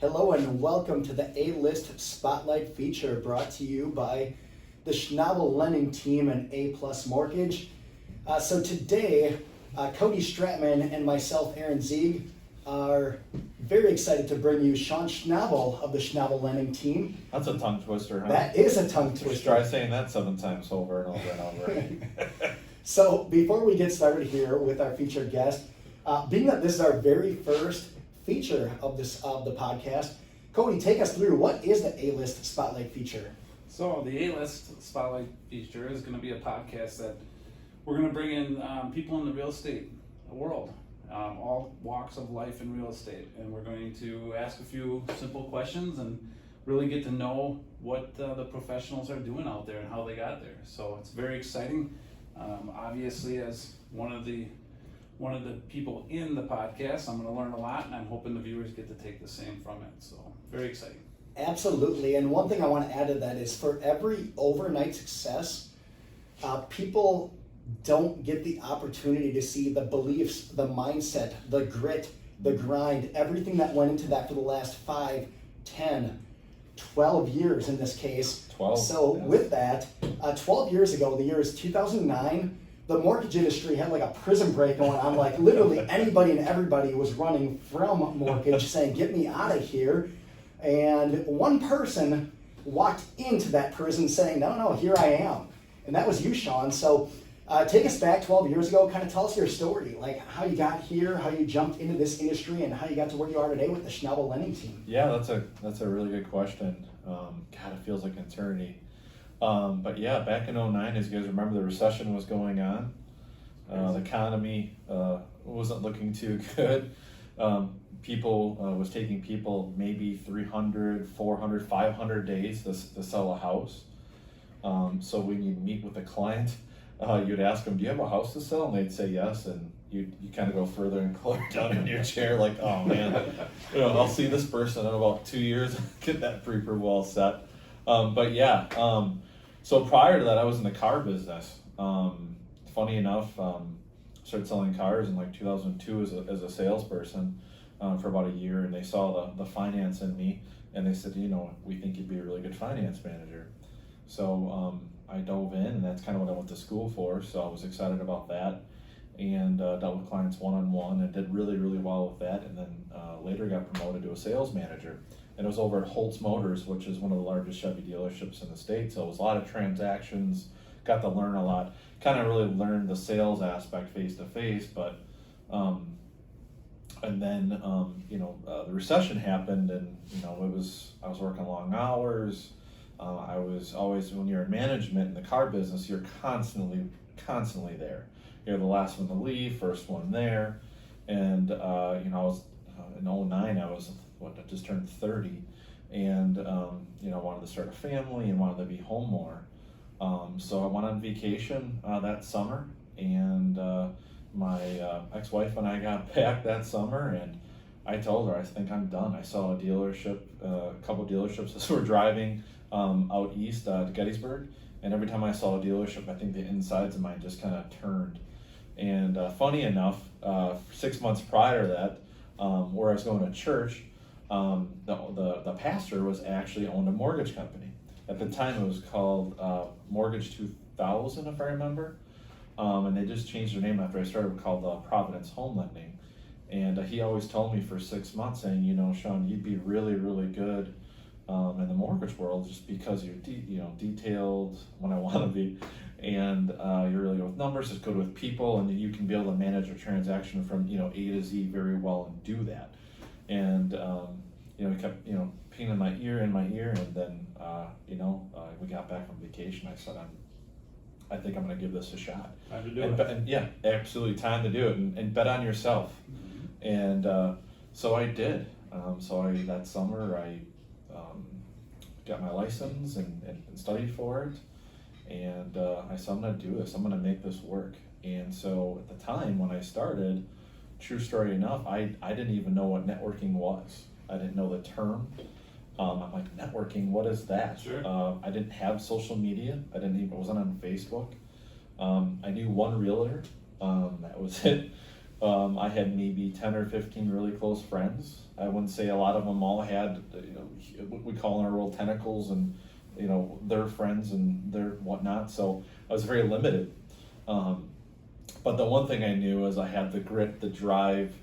Hello and welcome to the A-List Spotlight feature brought to you by the Schnabl lending team and A-Plus Mortgage. So today, Cody Stratman and myself, Aaron Zieg, are very excited to bring you Shawn Schnabl of the Schnabl lending team. That's a tongue twister, huh? That is a tongue twister. Try saying that 7 times over and over and over. So before we get started here with our featured guest, being that this is our very first feature of the podcast, Cody, take us through what is the A-List Spotlight feature? So the A-List Spotlight feature is going to be a podcast that we're going to bring in people in the real estate world, all walks of life in real estate, and we're going to ask a few simple questions and really get to know what the professionals are doing out there and how they got there. So it's very exciting. Obviously, as one of the people in the podcast, I'm going to learn a lot, and I'm hoping the viewers get to take the same from it. So very exciting. Absolutely. And one thing I want to add to that is for every overnight success, people don't get the opportunity to see the beliefs, the mindset, the grit, the grind, everything that went into that for the last 5, 10, 12 years in this case. 12. So yes. With that, 12 years ago, the year is 2009, the mortgage industry had like a prison break going on. Like literally anybody and everybody was running from mortgage saying, get me out of here. And one person walked into that prison saying, no, here I am. And that was you, Shawn. So take us back 12 years ago, kind of tell us your story, like how you got here, how you jumped into this industry, and how you got to where you are today with the Schnabl lending team. Yeah, that's a really good question. God, it feels like an eternity. But yeah, back in 2009, as you guys remember, the recession was going on. The economy wasn't looking too good. People was taking people maybe 300, 400, 500 days to sell a house. So when you meet with a client, you'd ask them, do you have a house to sell? And they'd say yes, and you kind of go further and closer down in your chair like, oh man, I'll see this person in about 2 years, get that pre-approval set. But yeah, so prior to that, I was in the car business. Funny enough, started selling cars in like 2002 as a salesperson for about a year, and they saw the finance in me, and they said, we think you'd be a really good finance manager. So I dove in, and that's kind of what I went to school for, so I was excited about that, and dealt with clients one-on-one and did really, really well with that, and then later got promoted to a sales manager. And it was over at Holtz Motors, which is one of the largest Chevy dealerships in the state. So it was a lot of transactions, got to learn a lot, kind of really learned the sales aspect face to face. But, and then, the recession happened, and, I was working long hours. I was always, when you're in management in the car business, you're constantly there. You're the last one to leave, first one there. And, I was, in 2009, I just turned 30, and wanted to start a family and wanted to be home more. So I went on vacation that summer, and my ex-wife and I got back that summer, and I told her, I think I'm done. I saw a dealership, a couple dealerships as we're driving out east to Gettysburg, and every time I saw a dealership, I think the insides of mine just kind of turned. And funny enough, 6 months prior to that, where I was going to church, the pastor was actually owned a mortgage company. At the time, it was called Mortgage 2000, if I remember, and they just changed their name after I started, called Providence Home Lending. And he always told me for 6 months, saying, Shawn, you'd be really, really good in the mortgage world just because you're detailed when I want to be, and you're really good with numbers, just good with people, and you can be able to manage a transaction from A to Z very well and do that. And he kept pinging my ear, and then we got back from vacation. I said, I think I'm going to give this a shot. Time to do it. And yeah, absolutely, time to do it, and bet on yourself. Mm-hmm. And so I did. That summer I got my license and studied for it, and I said, I'm going to do this. I'm going to make this work. And so at the time when I started, true story enough, I didn't even know what networking was. I didn't know the term. I'm like, networking, what is that? Sure. I didn't have social media. I wasn't on Facebook. I knew one realtor. That was it. I had maybe 10 or 15 really close friends. I wouldn't say a lot of them all had, what we call in our world tentacles and, their friends and their whatnot. So I was very limited. But the one thing I knew is I had the grit, the drive.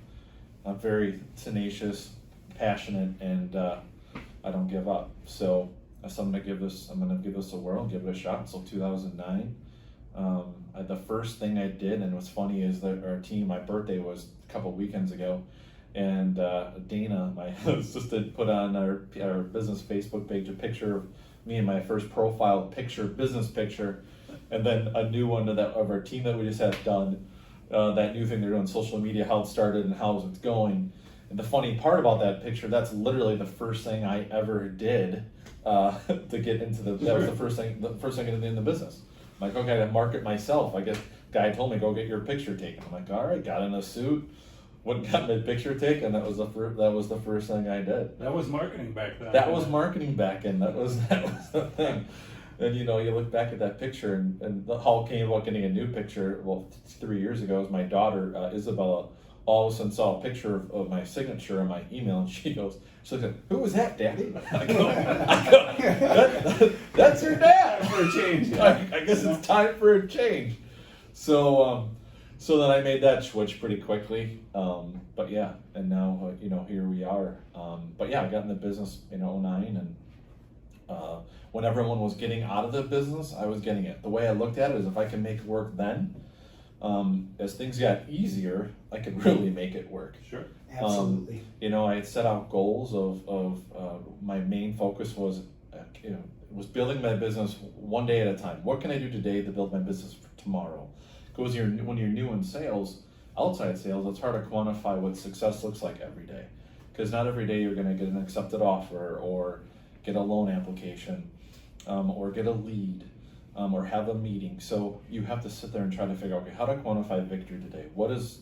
I'm very tenacious, passionate, and I don't give up. So I said, I'm gonna give this a whirl and give it a shot. So 2009. The first thing I did, and what's funny is that our team, my birthday was a couple weekends ago, and Dana, my assistant, put on our business Facebook page a picture of me and my first profile picture, business picture, and then a new one of our team that we just had done, that new thing they're doing, social media, how it started and how it's going. And the funny part about that picture, that's literally the first thing I ever did to get into that was the first thing I did in the business. I'm like, okay, I market myself. I guess guy told me, go get your picture taken. I'm like, all right, got in a suit, went and got my picture taken. That was the first thing I did. That was marketing back then. That was marketing back then. That was the thing. And you look back at that picture and how it came about getting a new picture. Well, 3 years ago, was my daughter Isabella all of a sudden saw a picture of my signature on my email, and she looks at, who was that, Daddy? I go, that's your dad. For a change. I guess it's time for a change. So then I made that switch pretty quickly. But yeah, and now here we are. But yeah, I got in the business in 2009, and when everyone was getting out of the business, I was getting it. The way I looked at it is, if I can make it work then, as things got easier, I could really make it work. Sure. Absolutely. I had set out goals of my main focus was building my business one day at a time. What can I do today to build my business for tomorrow? Because when you're new in sales, outside sales, it's hard to quantify what success looks like every day. Because not every day you're going to get an accepted offer or get a loan application, or get a lead, or have a meeting. So you have to sit there and try to figure out, okay, how do I quantify victory today? What is,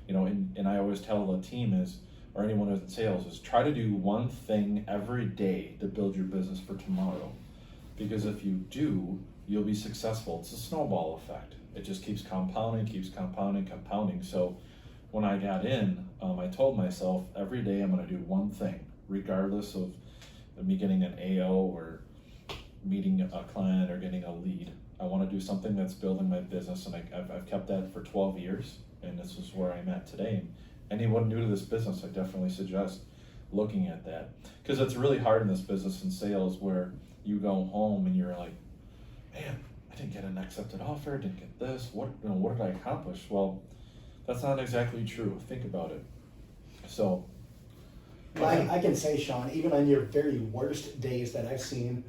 and I always tell the team or anyone who's in sales, is try to do one thing every day to build your business for tomorrow. Because if you do, you'll be successful. It's a snowball effect. It just keeps compounding. So when I got in, I told myself every day I'm going to do one thing, regardless of me getting an AO or meeting a client or getting a lead. I want to do something that's building my business, and I've kept that for 12 years, and this is where I'm at today. Anyone new to this business, I definitely suggest looking at that, because it's really hard in this business and sales where you go home and you're like, man, I didn't get an accepted offer, didn't get this, what did I accomplish? Well, that's not exactly true. Think about it. So Well, I can say, Shawn, even on your very worst days that I've seen,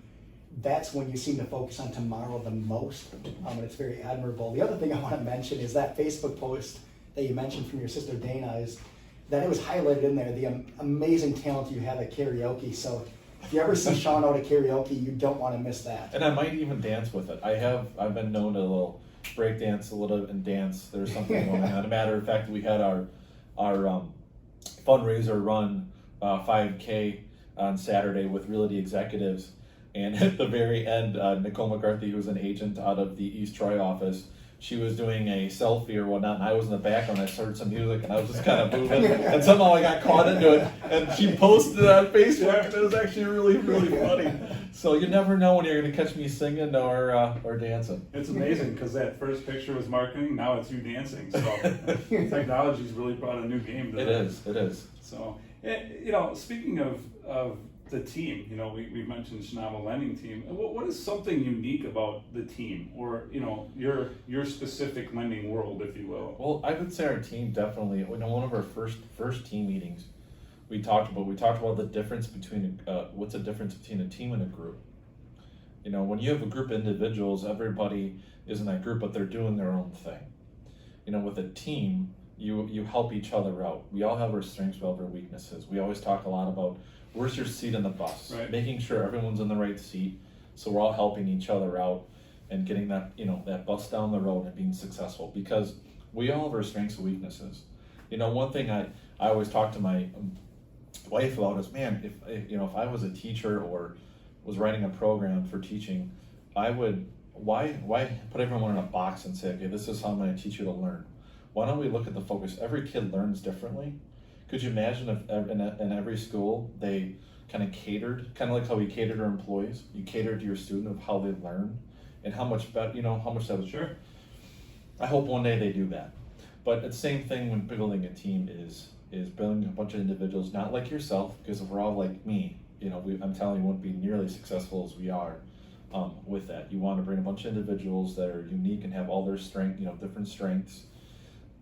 that's when you seem to focus on tomorrow the most, and it's very admirable. The other thing I want to mention is that Facebook post that you mentioned from your sister Dana, is that it was highlighted in there, the amazing talent you have at karaoke. So if you ever see Shawn out at karaoke, you don't want to miss that. And I might even dance with it. I've been known to a little break dance a little and dance. There's something going on. As a matter of fact, we had our fundraiser run 5K on Saturday with Realty executives, and at the very end, Nicole McCarthy, who was an agent out of the East Troy office, she was doing a selfie or whatnot, and I was in the background. I started some music, and I was just kind of moving, and somehow I got caught into it, and she posted it on Facebook, and it was actually really, really funny. So you never know when you're going to catch me singing or dancing. It's amazing, because that first picture was marketing, now it's you dancing. So technology's really brought a new game to It is. So, speaking of the team, we mentioned Schnabl Lending Team. What is something unique about the team, or your specific lending world, if you will? Well, I would say our team definitely. One of our first team meetings, we talked about the difference between what's the difference between a team and a group. When you have a group of individuals, everybody is in that group, but they're doing their own thing. With a team, you help each other out. We all have our strengths, we all have our weaknesses. We always talk a lot about where's your seat in the bus, right? Making sure everyone's in the right seat, so we're all helping each other out and getting that that bus down the road and being successful, because we all have our strengths and weaknesses. One thing I always talk to my wife about is, man, if I was a teacher or was writing a program for teaching, I would why put everyone in a box and say, okay, this is how I'm going to teach you to learn. why don't we look at the focus? Every kid learns differently. Could you imagine if in every school they kind of catered, kind of like how we cater to our employees, you cater to your student of how they learn and how much better, how much that was. Sure. I hope one day they do that. But it's the same thing when building a team is building a bunch of individuals, not like yourself, because if we're all like me, I'm telling you, we won't be nearly successful as we are with that. You want to bring a bunch of individuals that are unique and have all their strength, different strengths,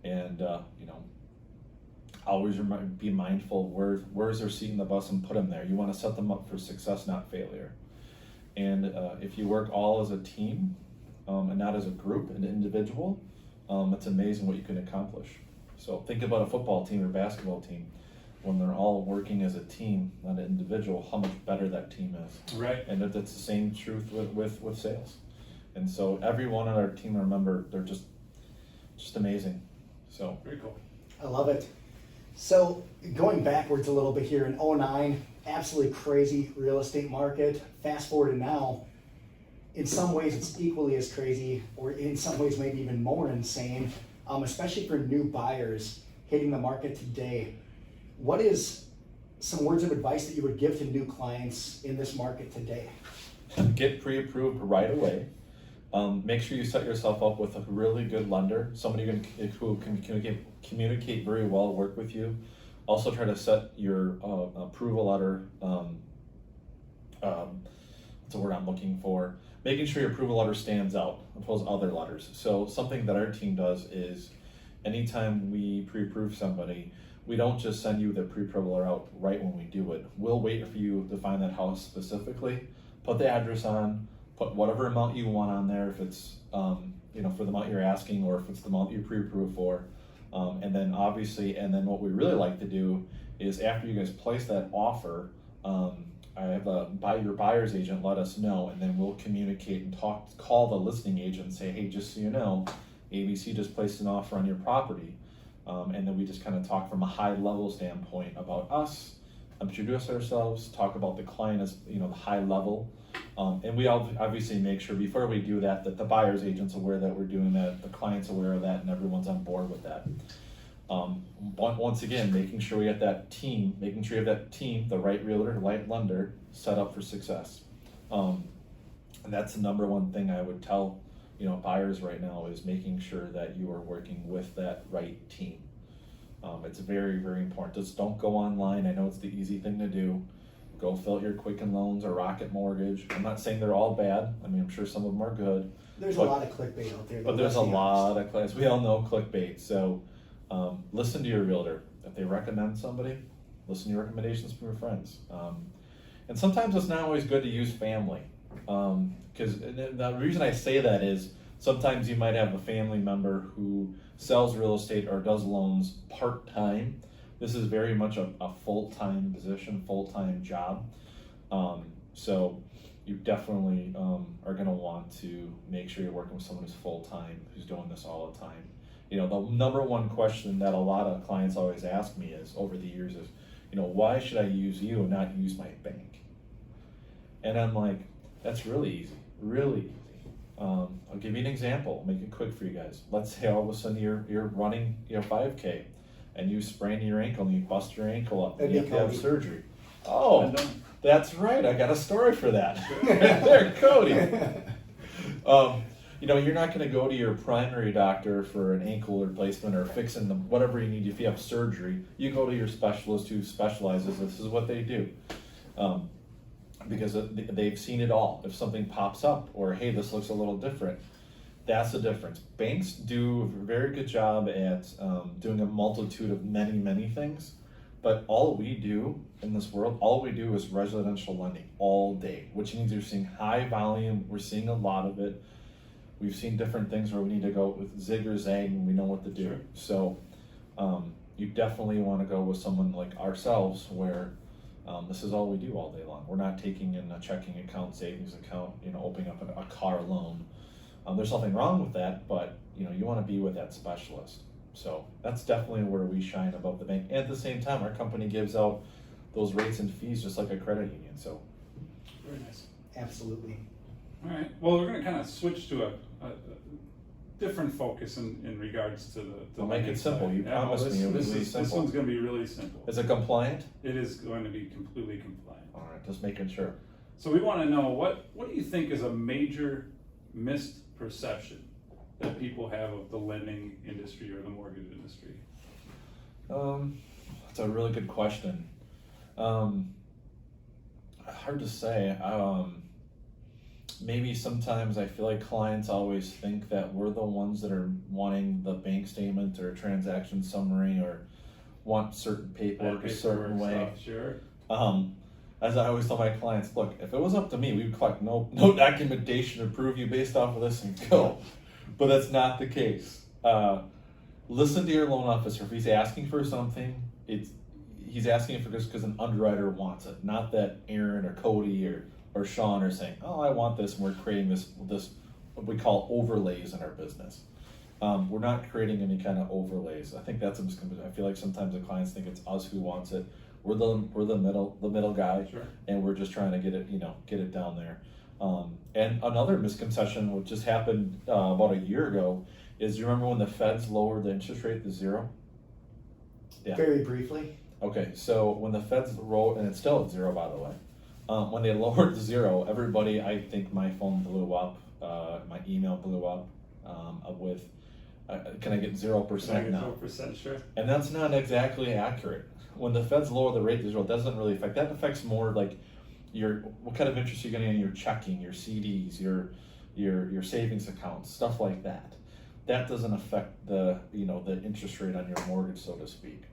and always be mindful where's their seat in the bus and put them there. You want to set them up for success, not failure. And if you work all as a team and not as a group, an individual, it's amazing what you can accomplish. So think about a football team or basketball team. When they're all working as a team, not an individual, how much better that team is. Right. And that's the same truth with sales. And so everyone on our team, remember, they're just amazing. So very cool. I love it. So going backwards a little bit here, in 2009, absolutely crazy real estate market. Fast forward to now, in some ways it's equally as crazy, or in some ways maybe even more insane, especially for new buyers hitting the market today. What is some words of advice that you would give to new clients in this market today? Get pre-approved right away. Make sure you set yourself up with a really good lender, somebody who can communicate very well, work with you. Also try to set your approval letter, what's the word I'm looking for? Making sure your approval letter stands out opposed to other letters. So something that our team does is anytime we pre-approve somebody, we don't just send you the pre-approval letter out right when we do it. We'll wait for you to find that house specifically, put the address on, put whatever amount you want on there, if it's for the amount you're asking, or if it's the amount you pre-approve for. And then what we really like to do is after you guys place that offer, I have your buyer's agent let us know, and then we'll communicate and call the listing agent and say, hey, just so you know, ABC just placed an offer on your property. And then we just kind of talk from a high level standpoint about us, introduce ourselves, talk about the client as the high level. And we obviously make sure before we do that the buyer's agent's aware that we're doing that, the client's aware of that, and everyone's on board with that. Once again, making sure we have that team, the right realtor, the right lender, set up for success. And that's the number one thing I would tell buyers right now, is making sure that you are working with that right team. It's very, very important. Just don't go online. I know it's the easy thing to do. Go fill out your Quicken Loans or Rocket Mortgage. I'm not saying they're all bad. I mean, I'm sure some of them are good. There's a lot of clickbait out there. But there's a lot of clients. We all know clickbait. So listen to your realtor. If they recommend somebody, listen to your recommendations from your friends. And sometimes it's not always good to use family. Because the reason I say that is sometimes you might have a family member who sells real estate or does loans part-time. This is very much a full-time position, full-time job. So you definitely are going to want to make sure you're working with someone who's full-time, who's doing this all the time. The number one question that a lot of clients always ask me is, over the years, is, why should I use you and not use my bank? And I'm like, that's really easy, really easy. I'll give you an example, make it quick for you guys. Let's say all of a sudden you're running 5K and you sprain your ankle and you bust your ankle up and you have to have surgery. Oh, that's right, I got a story for that. There, Cody. You're not going to go to your primary doctor for an ankle replacement or fixing whatever you need if you have surgery. You go to your specialist who specializes. This is what they do. Because they've seen it all. If something pops up, or hey, this looks a little different, that's the difference. Banks do a very good job at doing a multitude of many things, but all we do in this world, is residential lending all day, which means you're seeing high volume. We're seeing a lot of it. We've seen different things where we need to go with zig or zag, and we know what to do. Sure. So you definitely want to go with someone like ourselves, where this is all we do all day long. We're not taking in a checking account, savings account, opening up a car loan. There's nothing wrong with that, but you want to be with that specialist. So that's definitely where we shine above the bank. And at the same time, our company gives out those rates and fees just like a credit union. So very nice. Absolutely. All right. Well, we're going to kind of switch to different focus in regards to the. We'll make it simple. side. You promised me it would be This simple. one's going to be really simple. Is it compliant? It is going to be completely compliant. All right, just making sure. So we want to know what do you think is a major misperception that people have of the lending industry or the mortgage industry? That's a really good question. Hard to say. Maybe sometimes I feel like clients always think that we're the ones that are wanting the bank statement or transaction summary or want certain paperwork a certain way. Stuff, sure. As I always tell my clients, look, if it was up to me, we would collect no documentation to prove you based off of this and go. But that's not the case. Listen to your loan officer. If he's asking for something, he's asking for this because an underwriter wants it, not that Aaron or Cody or Shawn are saying, oh, I want this, and we're creating this what we call overlays in our business. We're not creating any kind of overlays. I think that's a misconception. I feel like sometimes the clients think it's us who wants it. We're the middle guy, Sure. And we're just trying to get it down there. And another misconception, which just happened about a year ago, is you remember when the Feds lowered the interest rate to 0? Yeah. Very briefly. Okay, so when the Feds rolled, and it's still at 0 by the way, when they lowered to 0, everybody, I think my phone blew up, my email blew up with, can I get 0% now? 0%, sure. And that's not exactly accurate. When the Feds lower the rate to 0, it doesn't really affect, that affects more like what kind of interest you're getting on your checking, your CDs, your savings accounts, stuff like that. That doesn't affect the interest rate on your mortgage, so to speak.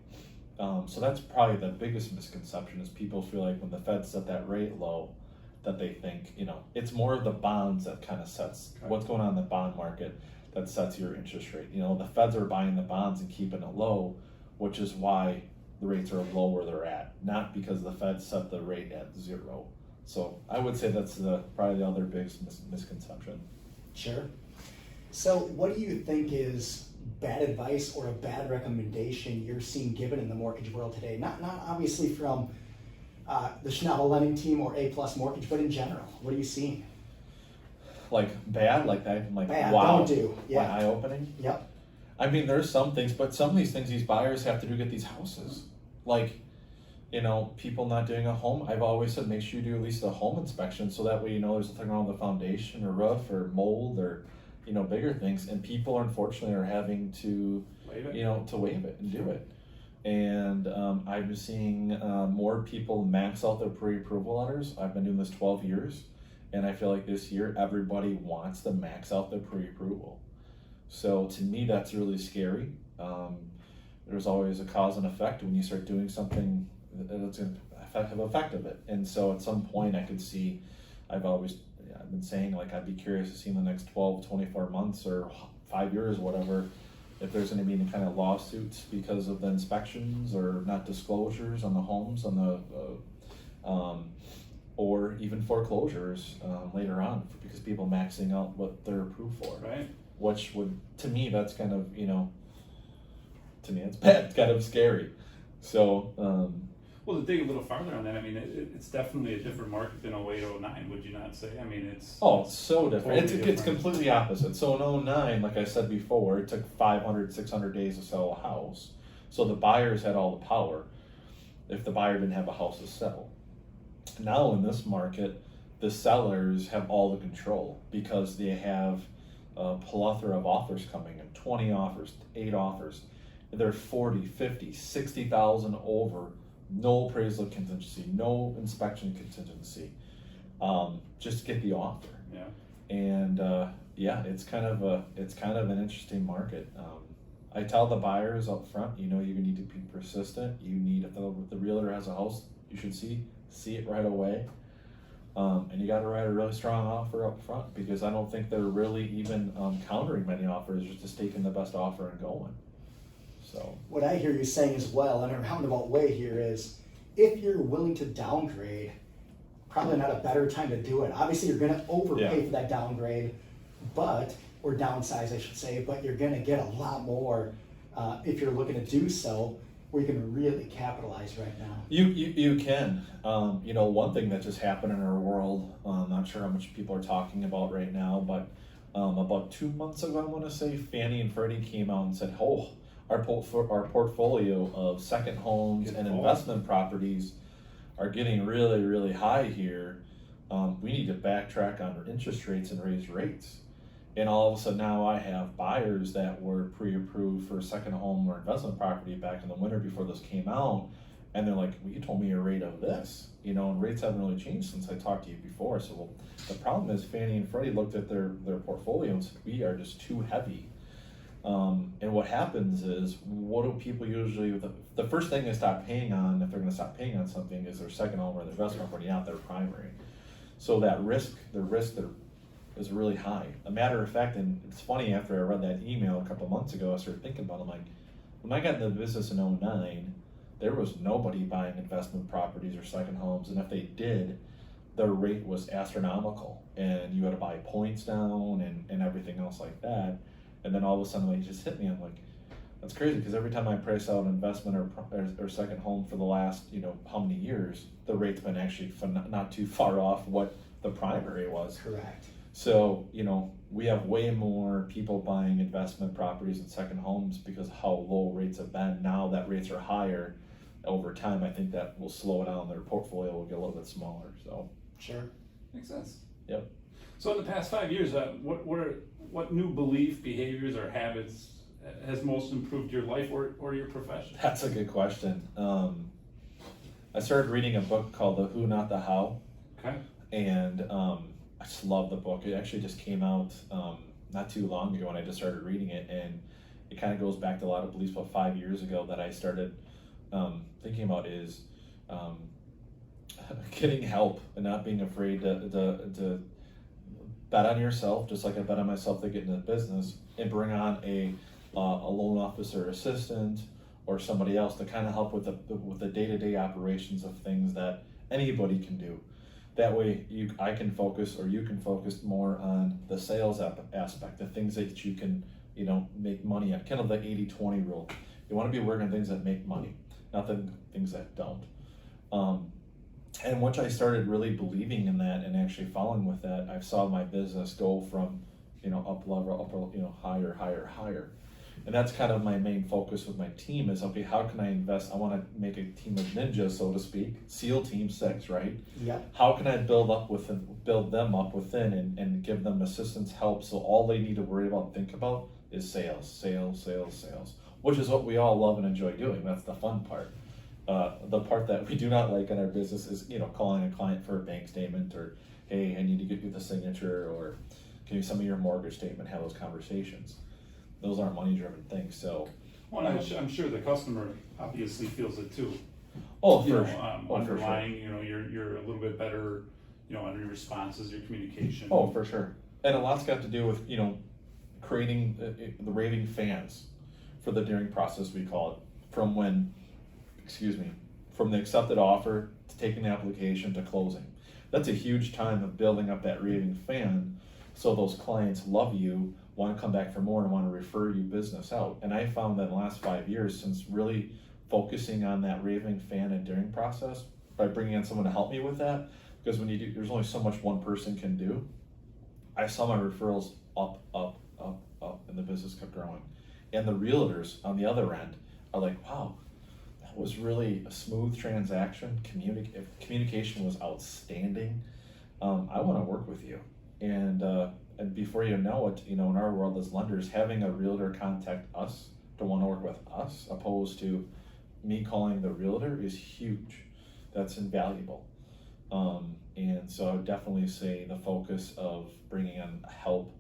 So that's probably the biggest misconception is people feel like when the Fed set that rate low, that they think, it's more of the bonds that kind of sets what's going on in the bond market that sets your interest rate. The Feds are buying the bonds and keeping it low, which is why the rates are low where they're at, not because the Fed set the rate at 0. So I would say that's probably the other big misconception. Sure. So what do you think is bad advice or a bad recommendation you're seeing given in the mortgage world today? Not obviously from the Schnabl lending team or A+ mortgage, but in general, what are you seeing? Like bad, like that, like Bad, wow, don't do. Yeah. Like eye-opening. Yep. I mean, there's some things, but some of these things these buyers have to do to get these houses. Like, people not doing a home. I've always said make sure you do at least a home inspection so that way there's nothing wrong with the foundation or roof or mold or bigger things. And people unfortunately are having to Waive it. To waive it and do it. And I've been seeing more people max out their pre-approval letters. I've been doing this 12 years, and I feel like this year everybody wants to max out their pre-approval. So to me, that's really scary. There's always a cause and effect when you start doing something that's going to have effect of it. And so at some point I could see, I've been saying like I'd be curious to see in the next 12, 24 months or 5 years, whatever, if there's going to be any kind of lawsuits because of the inspections or not disclosures on the homes, on the or even foreclosures later on because people maxing out what they're approved for. Right. Which would, to me, that's kind of, to me, it's bad. It's kind of scary. So, well, to dig a little farther on that, I mean, it's definitely a different market than 08, 09, would you not say? I mean, it's... Oh, it's so different. Totally It's completely opposite. So in 09, like I said before, it took 500, 600 days to sell a house. So the buyers had all the power if the buyer didn't have a house to sell. Now in this market, the sellers have all the control because they have a plethora of offers coming in, 20 offers, 8 offers. They're 40, 50, 60,000 over, no appraisal contingency, no inspection contingency, just to get the offer. Yeah. And it's kind of an interesting market. I tell the buyers up front, you need to be persistent. You need, if the realtor has a house, you should see it right away. And you got to write a really strong offer up front because I don't think they're really even countering many offers, just taking the best offer and going. So What I hear you saying as well, in a roundabout way here, is if you're willing to downgrade, probably not a better time to do it. Obviously, you're going to overpay for that downgrade, or downsize, I should say, but you're going to get a lot more if you're looking to do so, where you can really capitalize right now. You can. One thing that just happened in our world, I'm not sure how much people are talking about right now, but About 2 months ago, I want to say, Fannie and Freddie came out and said, "Oh, our portfolio of second homes and investment properties are getting really, really high here. We need to backtrack on our interest rates and raise rates." And all of a sudden now I have buyers that were pre-approved for a second home or investment property back in the winter before this came out. And they're like, "Well, you told me a rate of this, and rates haven't really changed since I talked to you before." So, well, the problem is Fannie and Freddie looked at their portfolio and said, "We are just too heavy." And what happens is, what do people usually, the first thing they stop paying on, if they're gonna stop paying on something, is their second home or their investment property, not their primary. So that risk is really high. A matter of fact, and it's funny, after I read that email a couple months ago, I started thinking about it. I'm like, when I got into the business in 2009, there was nobody buying investment properties or second homes, and if they did, the rate was astronomical, and you had to buy points down and everything else like that. And then all of a sudden, it just hit me. I'm like, that's crazy, because every time I price out an investment or second home for the last, how many years, the rate's been actually not too far off what the primary was. Correct. So, we have way more people buying investment properties and second homes because of how low rates have been. Now that rates are higher, over time, I think that will slow down. Their portfolio will get a little bit smaller. So, sure, makes sense. Yep. So in the past 5 years, what new belief, behaviors, or habits has most improved your life or your profession? That's a good question. I started reading a book called The Who, Not the How. Okay. And I just love the book. It actually just came out not too long ago, and I just started reading it, and it kind of goes back to a lot of beliefs about 5 years ago that I started thinking about is getting help and not being afraid to bet on yourself, just like I bet on myself to get into business, and bring on a loan officer assistant or somebody else to kind of help with the day-to-day operations of things that anybody can do. That way I can focus, or you can focus more on the sales aspect, the things that you can, make money at, kind of the 80-20 rule. You want to be working on things that make money, not the things that don't. And once I started really believing in that and actually following with that, I saw my business go from, higher. And that's kind of my main focus with my team is, okay, how can I invest? I want to make a team of ninjas, so to speak, SEAL Team 6, right? Yeah. How can I build them up within and give them assistance, help, so all they need to worry about and think about is sales, which is what we all love and enjoy doing. That's the fun part. The part that we do not like in our business is, calling a client for a bank statement, or, hey, I need to get you the signature, or can you send me your mortgage statement, have those conversations. Those aren't money-driven things, so. Well, I'm sure the customer obviously feels it too. Oh, for underlying, you're a little bit better, on your responses, your communication. Oh, for sure. And a lot's got to do with, creating the raving fans for the daring process, we call it, from the accepted offer to taking the application to closing. That's a huge time of building up that raving fan, so those clients love you, want to come back for more, and want to refer you business out. And I found that in the last 5 years, since really focusing on that raving fan and daring process, by bringing in someone to help me with that, because when you do, there's only so much one person can do. I saw my referrals up, and the business kept growing. And the realtors on the other end are like, wow, that was really a smooth transaction. Communication was outstanding. I want to work with you. And before you know it, in our world as lenders, having a realtor contact us to want to work with us, opposed to me calling the realtor, is huge. That's invaluable. And so I would definitely say the focus of bringing in help,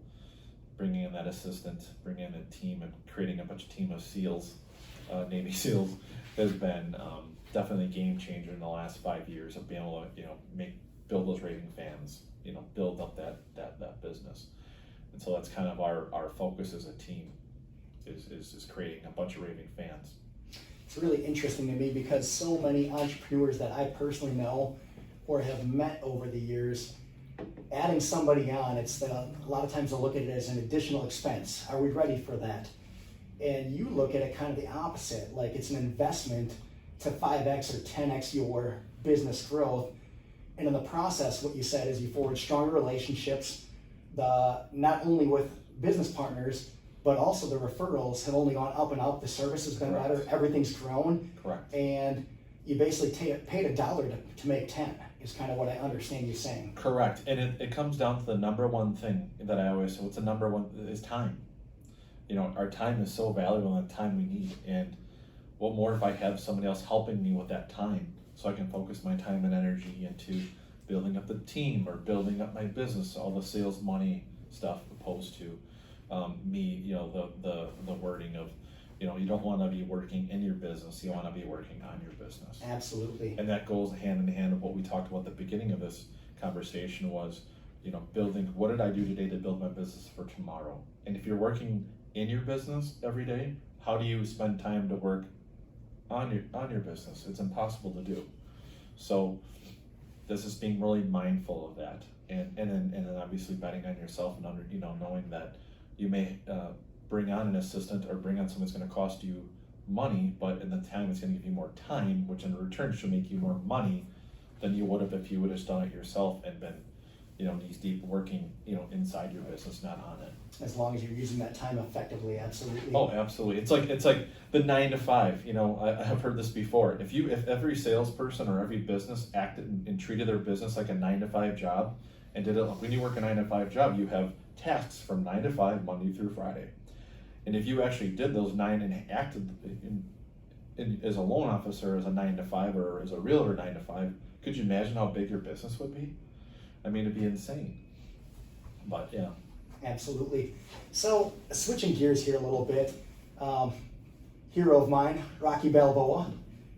bringing in that assistant, bringing in a team, and creating a bunch of team of SEALs, Navy SEALs, has been definitely a game changer in the last 5 years of being able to, build those raving fans, build up that business. And so that's kind of our focus as a team, is creating a bunch of raving fans. It's really interesting to me because so many entrepreneurs that I personally know or have met over the years, adding somebody on, a lot of times they'll look at it as an additional expense. Are we ready for that? And you look at it kind of the opposite, like it's an investment to 5x or 10x your business growth. And in the process, what you said is you forge stronger relationships, not only with business partners, but also the referrals have only gone up and up. The service has been better. Everything's grown. Correct. And you basically paid $1 to make 10 is kind of what I understand you saying. Correct. And it comes down to the number one thing that I always say, what's the number one, is time. Our time is so valuable and the time we need. And what more if I have somebody else helping me with that time so I can focus my time and energy into building up the team or building up my business, all the sales money stuff, opposed to me, the wording of, you don't want to be working in your business, you want to be working on your business. Absolutely. And that goes hand in hand with what we talked about at the beginning of this conversation was, building, what did I do today to build my business for tomorrow? And if you're working in your business every day, how do you spend time to work on your business? It's impossible to do. So this is being really mindful of that, and then obviously betting on yourself and knowing that you may bring on an assistant or bring on someone that's going to cost you money, but in the time it's going to give you more time, which in return should make you more money than you would have if you would have done it yourself and been knees deep working inside your business, not on it. As long as you're using that time effectively, absolutely. Oh, absolutely. It's like the 9 to 5. I have heard this before. If every salesperson or every business acted and treated their business like a 9 to 5 job, and did it when you work a 9 to 5 job, you have tasks from 9 to 5 Monday through Friday. And if you actually did those 9 and acted as a loan officer as a 9 to 5 or as a realtor 9 to 5, could you imagine how big your business would be? I mean, it'd be insane. But yeah. Absolutely. So switching gears here a little bit, hero of mine, Rocky Balboa,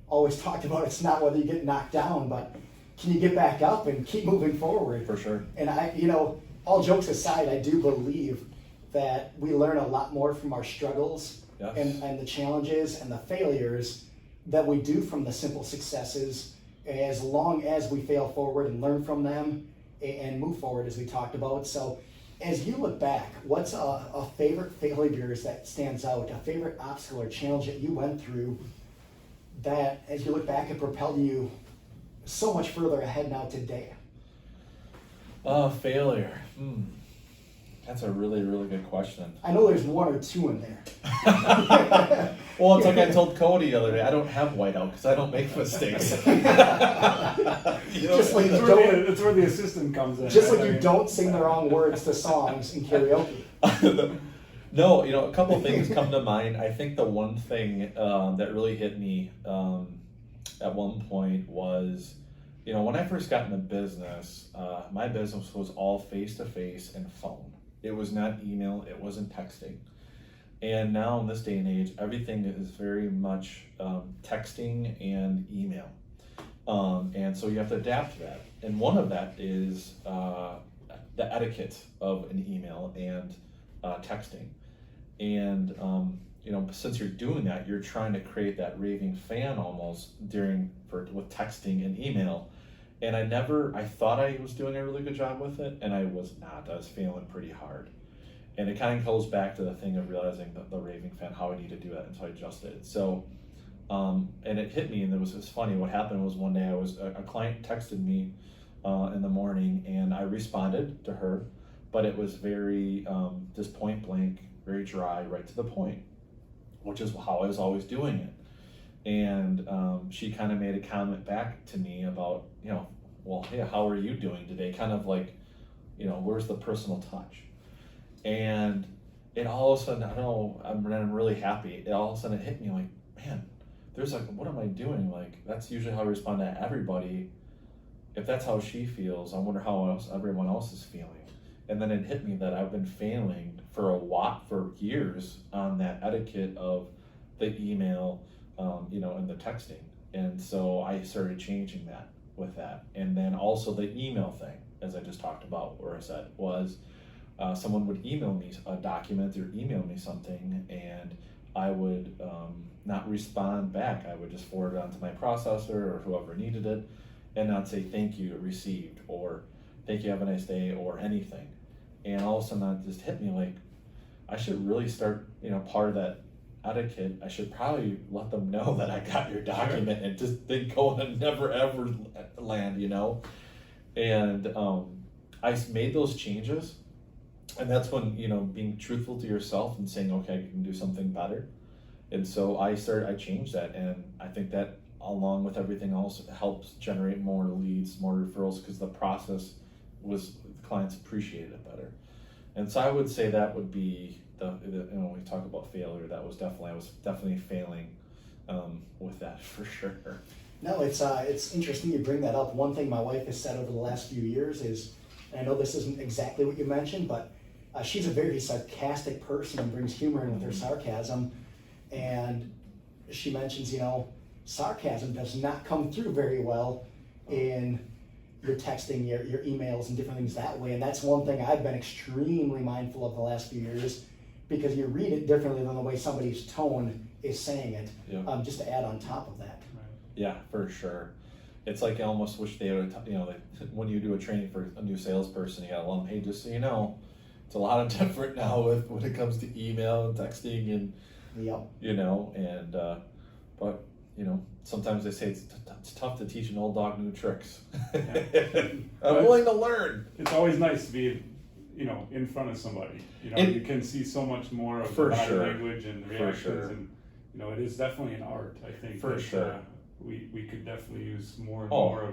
always talked about it's not whether you get knocked down, but can you get back up and keep moving forward? For sure. And all jokes aside, I do believe that we learn a lot more from our struggles. Yes. and the challenges and the failures that we do from the simple successes, as long as we fail forward and learn from them and move forward, as we talked about. So as you look back, what's a favorite failures that stands out, a favorite obstacle or challenge that you went through that, as you look back, it propelled you so much further ahead now today? Failure. That's a really, really good question. I know there's one or two in there. Well, it's like I told Cody the other day, I don't have whiteout because I don't make mistakes. Just like it's where the assistant comes in. Just like you don't sing the wrong words to songs in karaoke. No, a couple of things come to mind. I think the one thing that really hit me at one point was, when I first got into business, my business was all face-to-face and phone. It was not email, it wasn't texting. And now in this day and age, everything is very much texting and email. And so you have to adapt to that. And one of that is the etiquette of an email and texting. And since you're doing that, you're trying to create that raving fan almost with texting and email. And I thought I was doing a really good job with it, and I was not. I was failing pretty hard. And it kind of goes back to the thing of realizing the raving fan, how I need to do that, and so I adjusted it. So, and it hit me, and it was funny. What happened was one day a client texted me in the morning, and I responded to her, but it was very just point blank, very dry, right to the point, which is how I was always doing it. And she kind of made a comment back to me about, well, hey, how are you doing today? Kind of like, where's the personal touch? And it all of a sudden, I don't know, I'm really happy. All of a sudden it hit me like, man, there's like, what am I doing? Like, that's usually how I respond to everybody. If that's how she feels, I wonder how everyone else is feeling. And then it hit me that I've been failing for years on that etiquette of the email, and the texting. And so I started changing that with that. And then also the email thing, as I just talked about, where I said was someone would email me a document or email me something, and I would not respond back. I would just forward it onto my processor or whoever needed it, and not say thank you, received, or thank you, have a nice day, or anything. And all of a sudden that just hit me like, I should really start, part of that etiquette, I should probably let them know that I got your document. Sure. And just they go and never ever land, And I made those changes, And that's when, being truthful to yourself and saying, okay, I can do something better. And so I changed that, and I think that along with everything else helps generate more leads, more referrals, because the process the clients appreciated it better. And so I would say that would be when we talk about failure, I was definitely failing with that for sure. No, it's interesting you bring that up. One thing my wife has said over the last few years is, and I know this isn't exactly what you mentioned, but she's a very sarcastic person and brings humor in with her sarcasm. And she mentions, sarcasm does not come through very well in your texting, your emails, and different things that way. And that's one thing I've been extremely mindful of the last few years, because you read it differently than the way somebody's tone is saying it. Yeah. Just to add on top of that. Yeah, for sure. It's like I almost wish they would, when you do a training for a new salesperson, you gotta let them, hey, just so you know, it's a lot of different now when it comes to email and texting and, Yep. but sometimes they say it's tough to teach an old dog new tricks. Yeah. I'm willing to learn. It's always nice to be, in front of somebody. You can see so much more of the body language and reactions, and it is definitely an art. I think for sure. We could definitely use more and more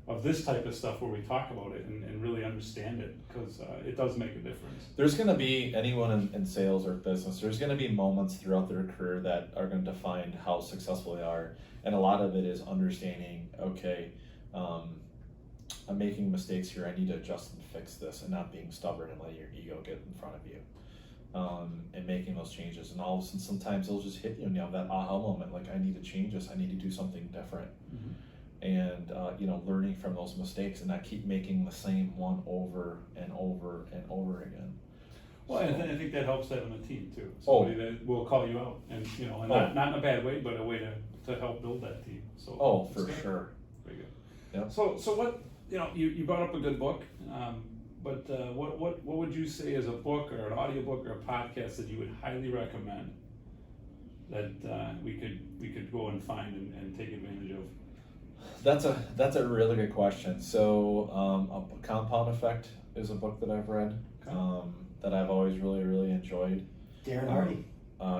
of this type of stuff where we talk about it and really understand it, because it does make a difference. There's going to be anyone in sales or business, there's going to be moments throughout their career that are going to define how successful they are. And a lot of it is understanding, okay, I'm making mistakes here, I need to adjust and fix this, and not being stubborn and letting your ego get in front of you. And making those changes, and all of a sudden sometimes it'll just hit you and you have that aha moment, like I need to change this, I need to do something different. Mm-hmm. And learning from those mistakes and not keep making the same one over and over and over again. Well, and I think that helps having a team too. Somebody that will call you out, and not in a bad way, but a way to help build that team. So for sure. Very good. Yeah. So what you brought up a good book, but what would you say is a book or an audiobook or a podcast that you would highly recommend that we could go and find and take advantage of? That's a really good question. So a Compound Effect is a book that I've read, that I've always really, really enjoyed. Darren Hardy.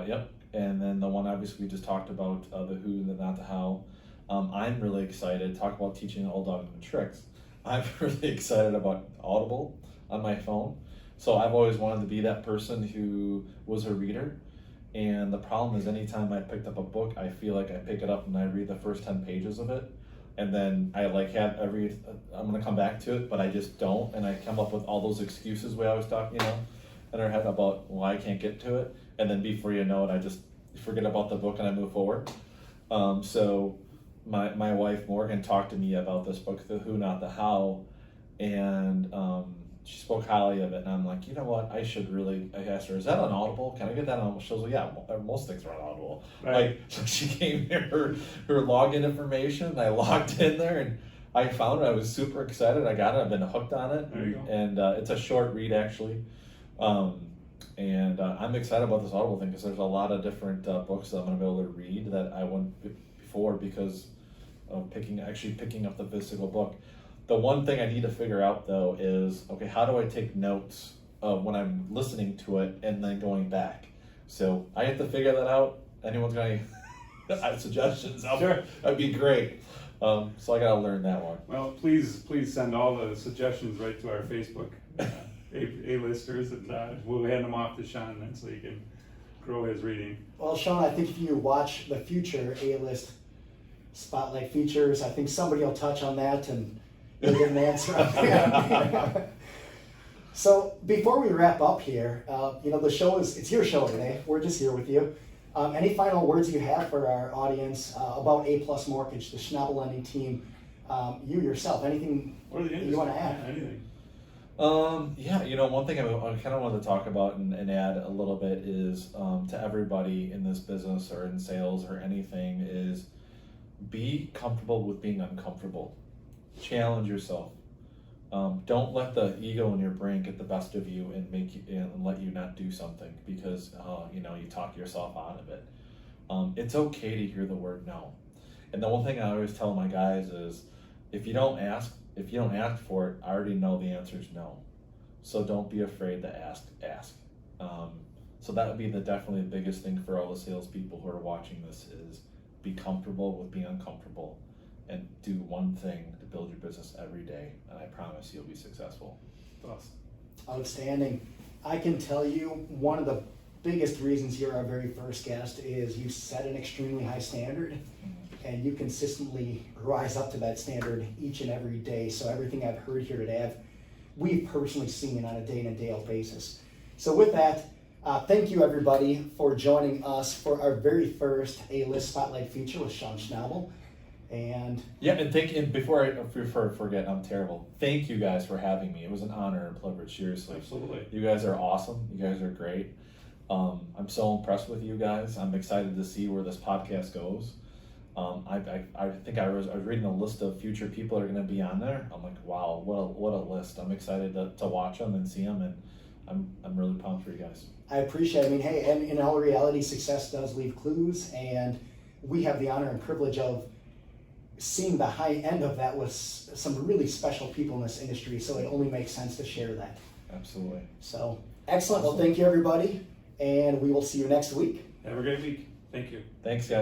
Yep. And then the one obviously we just talked about, the who, the not the how. I'm really excited. Talk about teaching an old dog new tricks. I'm really excited about Audible on my phone. So I've always wanted to be that person who was a reader. And the problem is, anytime I picked up a book, I feel like I pick it up and I read the first 10 pages of it. And then I have I'm gonna come back to it, but I just don't. And I come up with all those excuses we always talk, in our head about why I can't get to it. And then before you know it, I just forget about the book and I move forward. So my wife Morgan talked to me about this book, The Who, Not the How, and she spoke highly of it. And I'm like, you know what? I asked her, is that on Audible? Can I get that on? She was like, yeah, most things are on Audible. Right. So she gave me her login information. And I logged in there and I found it. I was super excited. I got it. I've been hooked on it. There you go. And it's a short read actually. And I'm excited about this Audible thing because there's a lot of different books that I'm going to be able to read that I wouldn't before because of picking up the physical book. The one thing I need to figure out though is, okay, how do I take notes when I'm listening to it and then going back? So I have to figure that out. Anyone's got any suggestions? Sure. That'd be great. So I got to learn that one. Well, please send all the suggestions right to our Facebook A-listers, and we'll hand them off to Shawn then so he can grow his reading. Well, Shawn, I think if you watch the future A-list spotlight features, I think somebody will touch on that and you'll get an answer. So before we wrap up here, the show it's your show today. We're just here with you. Any final words you have for our audience about A+ Mortgage, the Schnabl lending team, you yourself, anything you want to add? Anything. One thing I kind of wanted to talk about and add a little bit is to everybody in this business or in sales or anything is be comfortable with being uncomfortable. Challenge yourself. Don't let the ego in your brain get the best of you and let you not do something because you talk yourself out of it. It's okay to hear the word no. And the one thing I always tell my guys is if you don't ask for it, I already know the answer is no. So don't be afraid to ask. So that would be definitely the biggest thing for all the salespeople who are watching this is be comfortable with being uncomfortable and do one thing to build your business every day, and I promise you'll be successful. Awesome. Outstanding. I can tell you one of the biggest reasons you're our very first guest is you set an extremely high standard and you consistently rise up to that standard each and every day. So everything I've heard here today, we've personally seen on a day in and day out basis. So with that, thank you everybody for joining us for our very first A-List Spotlight feature with Shawn Schnabl. And before I forget, I'm terrible. Thank you guys for having me. It was an honor and privilege, seriously. Absolutely. You guys are awesome. You guys are great. I'm so impressed with you guys. I'm excited to see where this podcast goes. I think I was reading a list of future people that are going to be on there. I'm like, wow, what a list. I'm excited to watch them and see them, and I'm really pumped for you guys. I appreciate it. I mean, hey, and in all reality, success does leave clues, and we have the honor and privilege of seeing the high end of that with some really special people in this industry, so it only makes sense to share that. Absolutely. So, excellent. Well, thank you, everybody, and we will see you next week. Have a great week. Thank you. Thanks, guys.